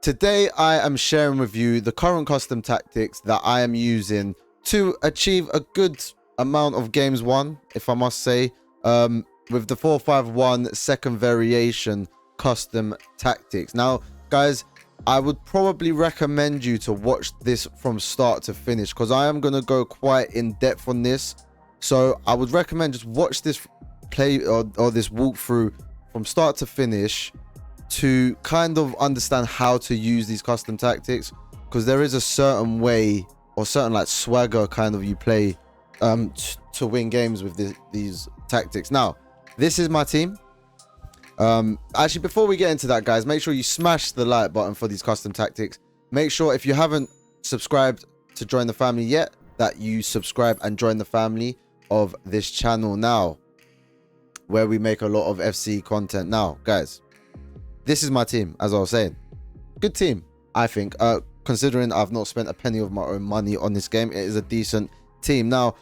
Today I am sharing with you the current custom tactics that I am using to achieve a good amount of games won, if I must say, with the 4-5-1 second variation custom tactics. Now, guys, I would probably recommend you to watch this from start to finish because I am going to go quite in depth on this. So I would recommend just watch this play or this walkthrough from start to finish to kind of understand how to use these custom tactics, because there is a certain way or certain like swagger kind of you play to win games with these tactics. Now, this is my team. Actually, before we get into that, guys, make sure you smash the like button for these custom tactics. Make sure if you haven't subscribed to join the family yet, that you subscribe and join the family of this channel now, where we make a lot of FC content. Now, guys, this is my team, as I was saying. Good team, I think. Considering I've not spent a penny of my own money on this game, it is a decent team. Now,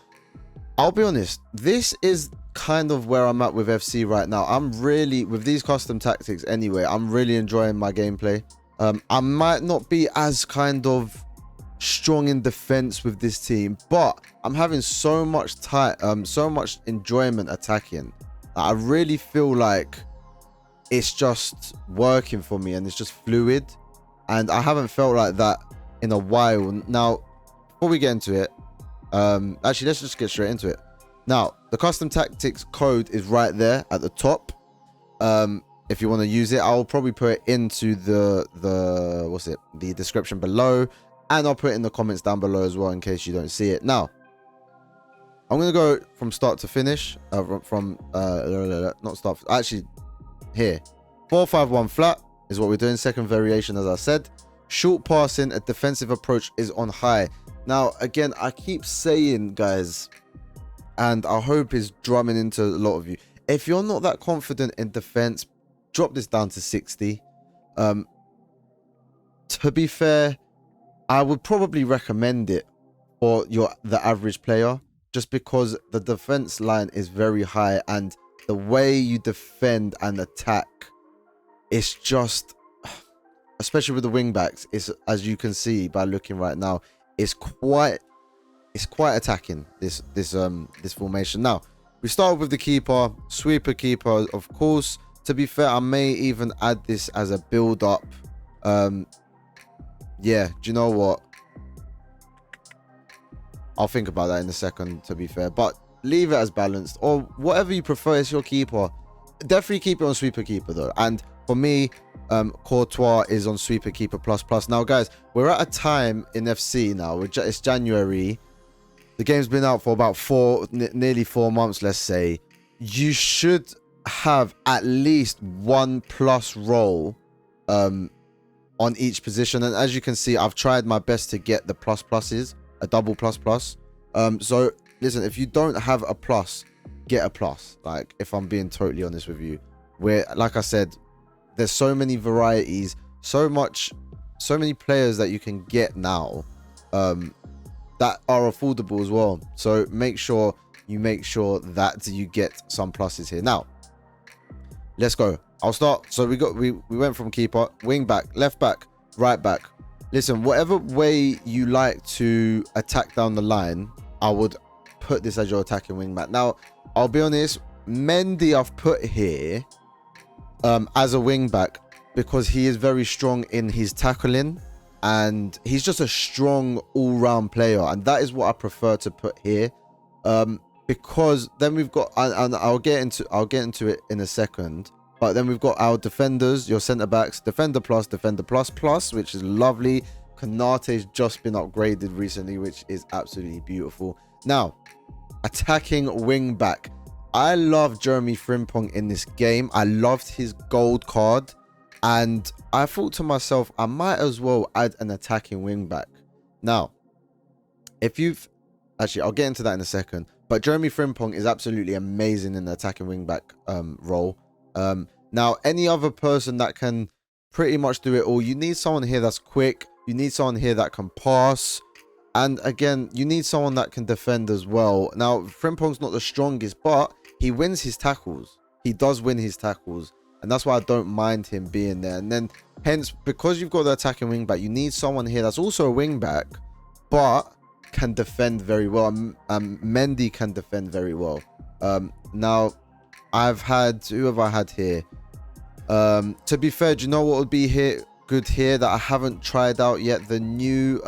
I'll be honest, this is kind of where I'm at with FC right now. I'm really, with these custom tactics anyway, I'm really enjoying my gameplay. I might not be as kind of strong in defense with this team, but I'm having so much enjoyment attacking. I really feel like it's just working for me and it's just fluid, and I haven't felt like that in a while. Now, before we get into it, actually, let's just get straight into it. Now, the custom tactics code is right there at the top. If you want to use it, I'll probably put it into the description below, and I'll put it in the comments down below as well in case you don't see it. Now, I'm gonna go from start to finish. Actually, here, 4-5-1 flat is what we're doing. Second variation, as I said. Short passing, a defensive approach is on high. Now, again, I keep saying, guys, and I hope is drumming into a lot of you, if you're not that confident in defense, drop this down to 60. To be fair, I would probably recommend it for the average player, just because the defense line is very high, and the way you defend and attack, it's just, especially with the wing backs, it's, as you can see by looking right now, it's quite attacking, this formation. Now, we start with the keeper, sweeper keeper, of course. To be fair, I may even add this as a build up. Yeah, do you know what, I'll think about that in a second, to be fair, but leave it as balanced or whatever you prefer. It's your keeper. Definitely keep it on sweeper keeper though, and for me, Courtois is on sweeper keeper plus. Now, guys, we're at a time in FC now, it's January. The game's been out for about nearly 4 months, let's say. You should have at least 1+ role on each position, and as you can see, I've tried my best to get the pluses, a double plus. So listen, if you don't have a plus, get a plus. Like, if I'm being totally honest with you, where, like I said, there's so many varieties, so many players that you can get now that are affordable as well. So make sure that you get some pluses here. Now, let's go. I'll start. So we went from keeper, wing back, left back, right back. Listen, whatever way you like to attack down the line, I would put this as your attacking wing back. Now, I'll be honest, Mendy I've put here as a wing back because he is very strong in his tackling, and he's just a strong all-round player, and that is what I prefer to put here. Because then we've got, and I'll get into it in a second, but then we've got our defenders, your centre backs, defender plus, which is lovely. Konate's just been upgraded recently, which is absolutely beautiful. Now, attacking wing back. I love Jeremy Frimpong in this game. I loved his gold card, and I thought to myself, I might as well add an attacking wing back. Now, I'll get into that in a second, but Jeremy Frimpong is absolutely amazing in the attacking wing back role. Now, any other person that can pretty much do it all, you need someone here that's quick, you need someone here that can pass, and again, you need someone that can defend as well. Now, Frimpong's not the strongest, but he wins his tackles. He does win his tackles, and that's why I don't mind him being there. And then hence, because you've got the attacking wing back, you need someone here that's also a wing back but can defend very well. Mendy can defend very well. Now I've had, who have I had here? To be fair, do you know what would be good here that I haven't tried out yet? The new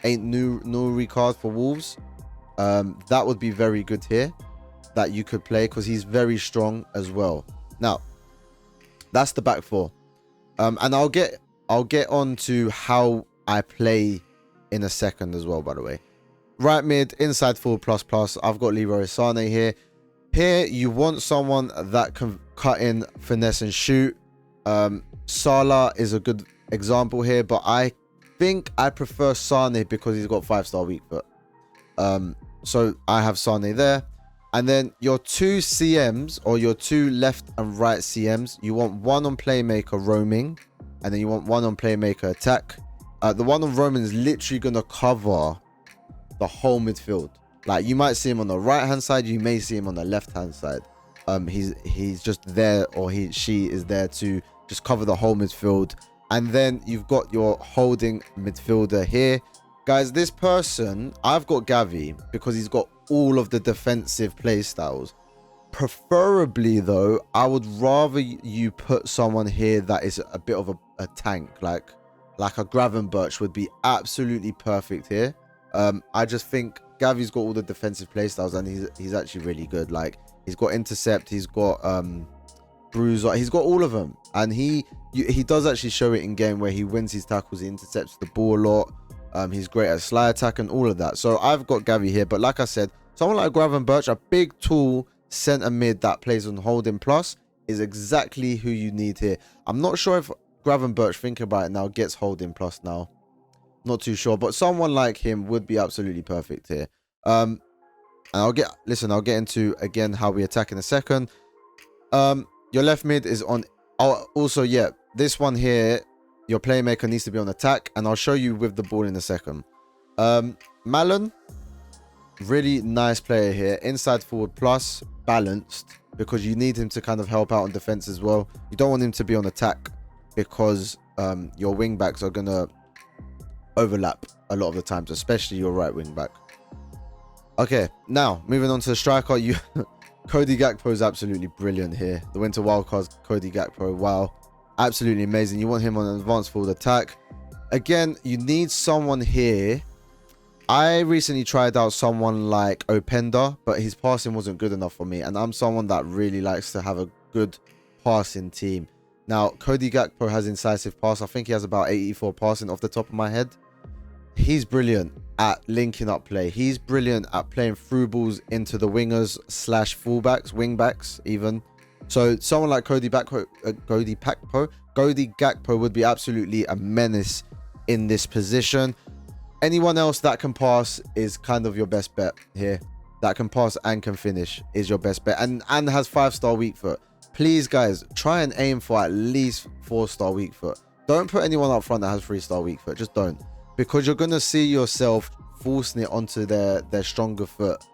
Nouri card for Wolves. That would be very good here that you could play, because he's very strong as well. Now that's the back four, and I'll get on to how I play in a second as well, by the way. Right mid, inside forward plus. I've got Leroy Sané here. Here you want someone that can cut in, finesse and shoot. Salah is a good example here, but I think I prefer Sané because he's got 5-star weak foot. So I have Sané there. And then your two CMs, or your two left and right CMs, you want one on playmaker roaming, and then you want one on playmaker attack. The one on roaming is literally going to cover the whole midfield. Like, you might see him on the right hand side, you may see him on the left hand side. He's just there, or she is there to just cover the whole midfield. And then you've got your holding midfielder here. Guys, this person, I've got Gavi because he's got all of the defensive play styles. Preferably though, I would rather you put someone here that is a bit of a tank, like a Gravenberch would be absolutely perfect here. I just think Gavi's got all the defensive play styles, and he's actually really good. Like, he's got intercept, he's got bruiser, he's got all of them, and he does actually show it in game where he wins his tackles, he intercepts the ball a lot. He's great at slide attack and all of that. So I've got Gavi here, but like I said, someone like Gravenberch, a big tall center mid that plays on holding plus, is exactly who you need here. I'm not sure if Gravenberch, thinking about it now, gets holding plus now. Not too sure, but someone like him would be absolutely perfect here. And I'll get into again how we attack in a second. Your left mid is on. Also, yeah, this one here, your playmaker needs to be on attack, and I'll show you with the ball in a second. Malon, really nice player here, inside forward plus, balanced, because you need him to kind of help out on defense as well. You don't want him to be on attack because your wing backs are gonna overlap a lot of the times, especially your right wing back. Okay, now moving on to the striker. Cody Gakpo is absolutely brilliant here. The winter wildcard Cody Gakpo, wow, absolutely amazing. You want him on an advanced forward attack. Again, you need someone here. I recently tried out someone like Openda, but his passing wasn't good enough for me, and I'm someone that really likes to have a good passing team. Now, Cody Gakpo has incisive pass. I think he has about 84 passing off the top of my head. He's brilliant at linking up play. He's brilliant at playing through balls into the wingers / fullbacks, wing backs even. So someone like Cody Gakpo would be absolutely a menace in this position. Anyone else that can pass is kind of your best bet here. That can pass and can finish is your best bet, and has 5-star weak foot. Please, guys, try and aim for at least 4-star weak foot. Don't put anyone up front that has 3-star weak foot. Just don't, because you're gonna see yourself forcing it onto their stronger foot,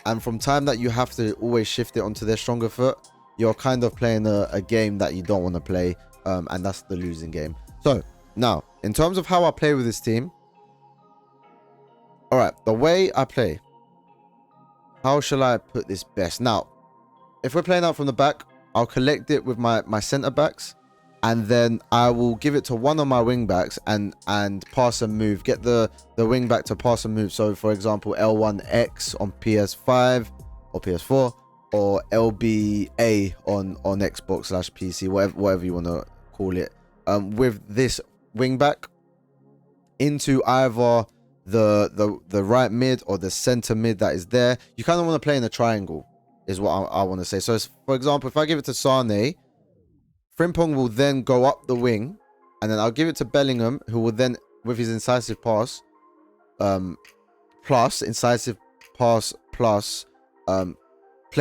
and from time that you have to always shift it onto their stronger foot, you're kind of playing a game that you don't want to play, and that's the losing game. So now, in terms of how I play with this team, all right, the way I play, how shall I put this best? Now, if we're playing out from the back, I'll collect it with my center backs, and then I will give it to one of my wing backs and pass and move. Get the wing back to pass and move. So, for example, L1X on PS5 or PS4, or LBA on Xbox / PC, whatever you want to call it. With this wing back into either the right mid or the center mid that is there. You kind of want to play in a triangle, is what I want to say. So, for example, if I give it to Sane, Frimpong will then go up the wing, and then I'll give it to Bellingham, who will then, with his incisive pass, play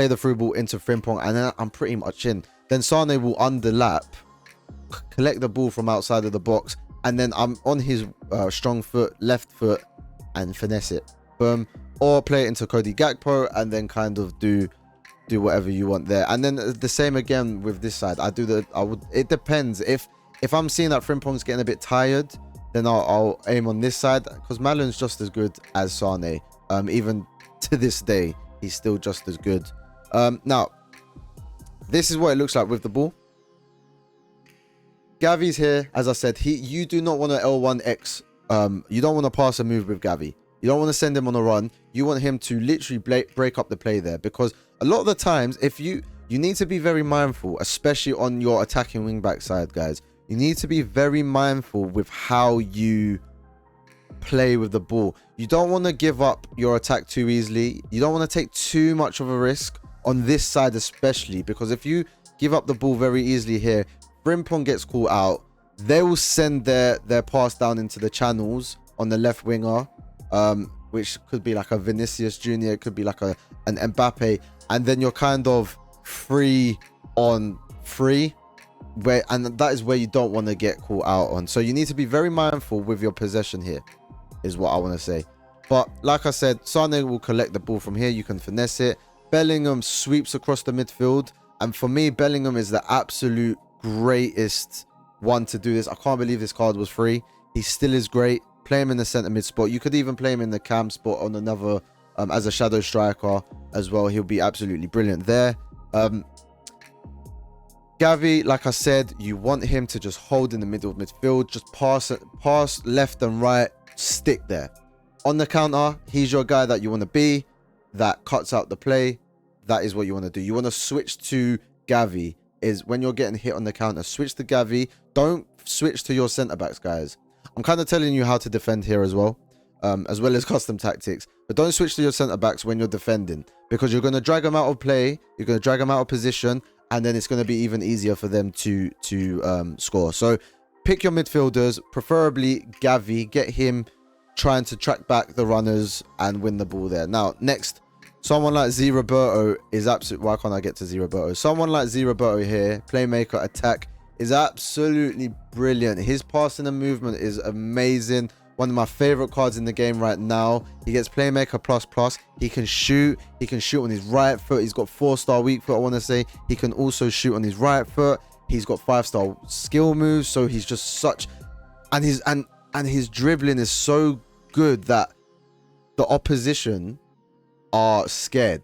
the through ball into Frimpong, and then I'm pretty much in. Then Sane will underlap, collect the ball from outside of the box, and then I'm on his strong foot, left foot, and finesse it. Boom. Or play it into Cody Gakpo, and then kind of do do whatever you want there. And then the same again with this side. It depends. If I'm seeing that Frimpong's getting a bit tired, then I'll aim on this side, because Malon's just as good as Sane. Even to this day, he's still just as good. Now, this is what it looks like with the ball. Gavi's here, as I said. You do not want to L1X. You don't want to pass a move with Gavi. You don't want to send him on a run. You want him to literally break up the play there, because a lot of the times, if you need to be very mindful, especially on your attacking wing back side, guys. You need to be very mindful with how you play with the ball. You don't want to give up your attack too easily. You don't want to take too much of a risk on this side, especially because if you give up the ball very easily here, Frimpong gets caught out. They will send their pass down into the channels on the left winger, which could be like a Vinicius Jr., it could be like an Mbappe, and then you're kind of free on free. And that is where you don't want to get caught out on. So you need to be very mindful with your possession here, is what I want to say. But like I said, Sane will collect the ball from here. You can finesse it. Bellingham sweeps across the midfield. And for me, Bellingham is the absolute greatest one to do this. I can't believe this card was free. He still is great. Play him in the centre mid spot. You could even play him in the cam spot on another, as a shadow striker as well. He'll be absolutely brilliant there. Gavi, like I said, you want him to just hold in the middle of midfield, just pass left and right, stick there. On the counter, he's your guy that you want to be, that cuts out the play. That is what you want to do. You want to switch to Gavi. Is when you're getting hit on the counter, switch to Gavi. Don't switch to your centre backs, guys. I'm kind of telling you how to defend here as well as custom tactics. But don't switch to your centre backs when you're defending, because you're going to drag them out of play. You're going to drag them out of position. And then it's going to be even easier for them to score. So pick your midfielders, preferably Gavi. Get him trying to track back the runners and win the ball there. Now, next, someone like Z Roberto is absolute. Why can't I get to Z Roberto? Someone like Z Roberto here, playmaker, attack, is absolutely brilliant. His passing and movement is amazing. One of my favorite cards in the game right now. He gets playmaker plus. He can shoot. He can shoot on his right foot. He's got 4-star weak foot, I want to say. He can also shoot on his right foot. He's got 5-star skill moves. So he's just such, and his dribbling is so good that the opposition are scared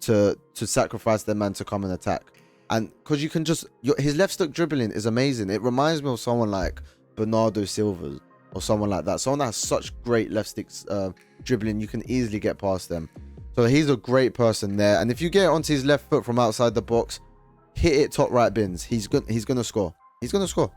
to sacrifice their man to come and attack. And because you can just, his left stick dribbling is amazing. It reminds me of someone like Bernardo Silva or someone like that. Someone that has such great left sticks dribbling, you can easily get past them. So he's a great person there. And if you get onto his left foot from outside the box, hit it top right bins. He's gonna score. He's gonna score.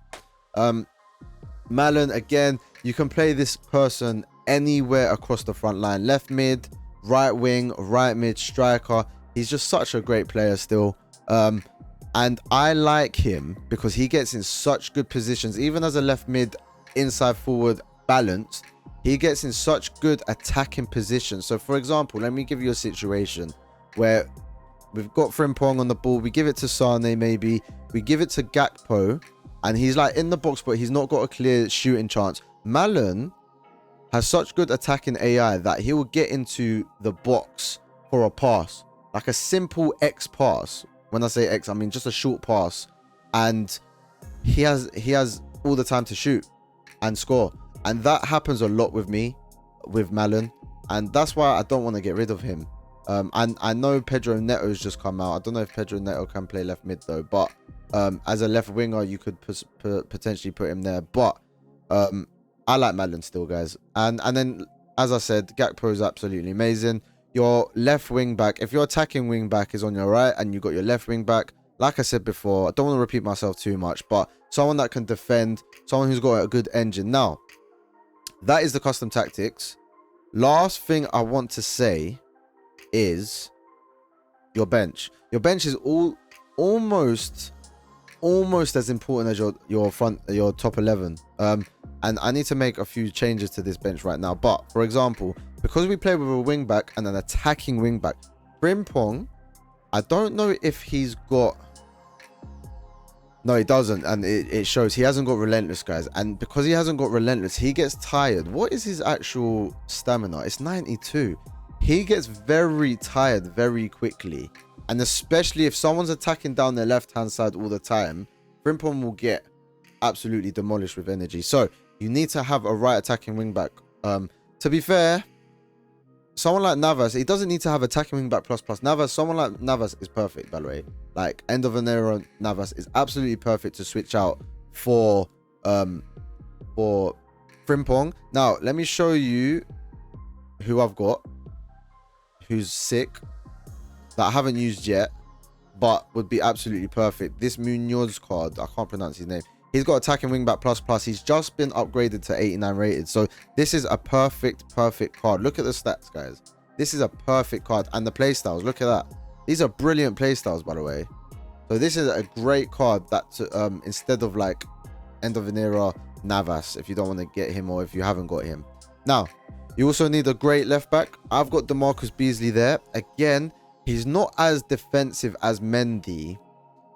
Malon, again, you can play this person anywhere across the front line. Left mid, right wing, right mid, striker. He's just such a great player still. And I like him because he gets in such good positions, even as a left mid, inside forward balanced. He gets in such good attacking positions. So for example, let me give you a situation where we've got Frimpong on the ball. We give it to Sane, maybe we give it to Gakpo, and he's like in the box, but he's not got a clear shooting chance. Malon has such good attacking AI that he will get into the box for a pass, like a simple X pass. When I say X, I mean just a short pass, and he has all the time to shoot and score. And that happens a lot with me, with Malon, and that's why I don't want to get rid of him. And I know Pedro Neto's just come out. I don't know if Pedro Neto can play left mid though, but as a left winger, you could potentially put him there. But I like Malon still, guys. And then, as I said, Gakpo is absolutely amazing. Your left wing back, if your attacking wing back is on your right and you got your left wing back, like I said before, I don't want to repeat myself too much, but someone that can defend, someone who's got a good engine. Now, that is the custom tactics. Last thing I want to say is your bench. Your bench is almost as important as your top 11. And I need to make a few changes to this bench right now. But for example, because we play with a wing back and an attacking wing back, Frimpong, I don't know if he's got. No, he doesn't, and it shows. He hasn't got relentless, guys, and because he hasn't got relentless, he gets tired. What is his actual stamina? It's 92. He gets very tired very quickly, And especially if someone's attacking down their left-hand side all the time, Frimpong will get absolutely demolished with energy. So you need to have a right attacking wing back. To be fair, someone like Navas, he doesn't need to have attacking wing back plus. Navas, someone like Navas is perfect, by the way. Like, end of an era Navas is absolutely perfect to switch out for Frimpong. Now, let me show you who I've got, who's sick, that I haven't used yet, but would be absolutely perfect. This Munoz card, I can't pronounce his name. He's got attacking wingback plus. He's just been upgraded to 89 rated. So this is a perfect card. Look at the stats, guys. This is a perfect card. And the playstyles, look at that. These are brilliant playstyles, by the way. So this is a great card that instead of like end of an era Navas, if you don't want to get him or if you haven't got him. Now, you also need a great left back. I've got DeMarcus Beasley there. Again, he's not as defensive as Mendy.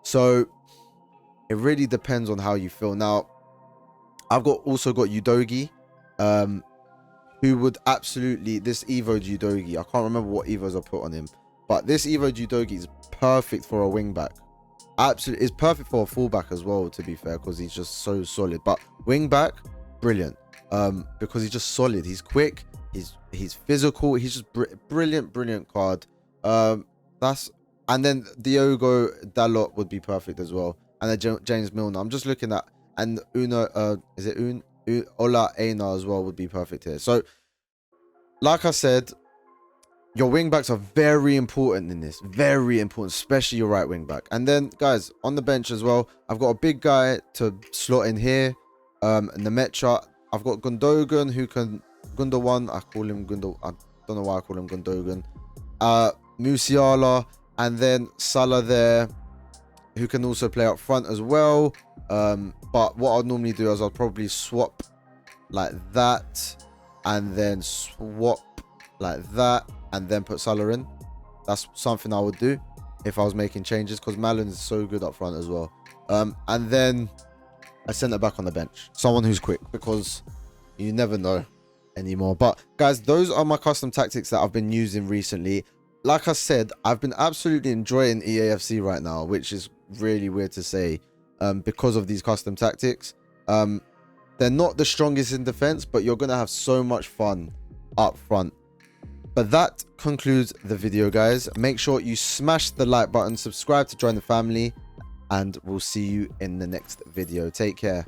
So it really depends on how you feel. Now, I've also got Udogie, who would absolutely, this Evo Udogie, I can't remember what Evos I put on him, but this Evo Udogie is perfect for a wing back. Absolutely, it's perfect for a fullback as well, to be fair, because he's just so solid. But wing back, brilliant, because he's just solid. He's quick, he's physical, he's just brilliant card. And then Diogo Dalot would be perfect as well. And then James Milner. I'm just looking at, and Ola Aina as well would be perfect here. So, like I said, your wing backs are very important in this. Very important, especially your right wing back. And then, guys, on the bench as well, I've got a big guy to slot in here. Nemecha. I've got Gundogan, who can... Gundogan, I call him Gundo... I don't know why I call him Gundogan. Musiala, and then Salah there, who can also play up front as well. But what I'd normally do is I'll probably swap like that, and then swap like that, and then put Salah in. That's something I would do if I was making changes, because Malin is so good up front as well. And then I send it back on the bench, someone who's quick, because you never know anymore. But guys, those are my custom tactics that I've been using recently. Like I said, I've been absolutely enjoying EAFC right now, which is really weird to say, because of these custom tactics. They're not the strongest in defense, but you're gonna have so much fun up front. But that concludes the video, guys. Make sure you smash the like button, subscribe to join the family, and we'll see you in the next video. Take care.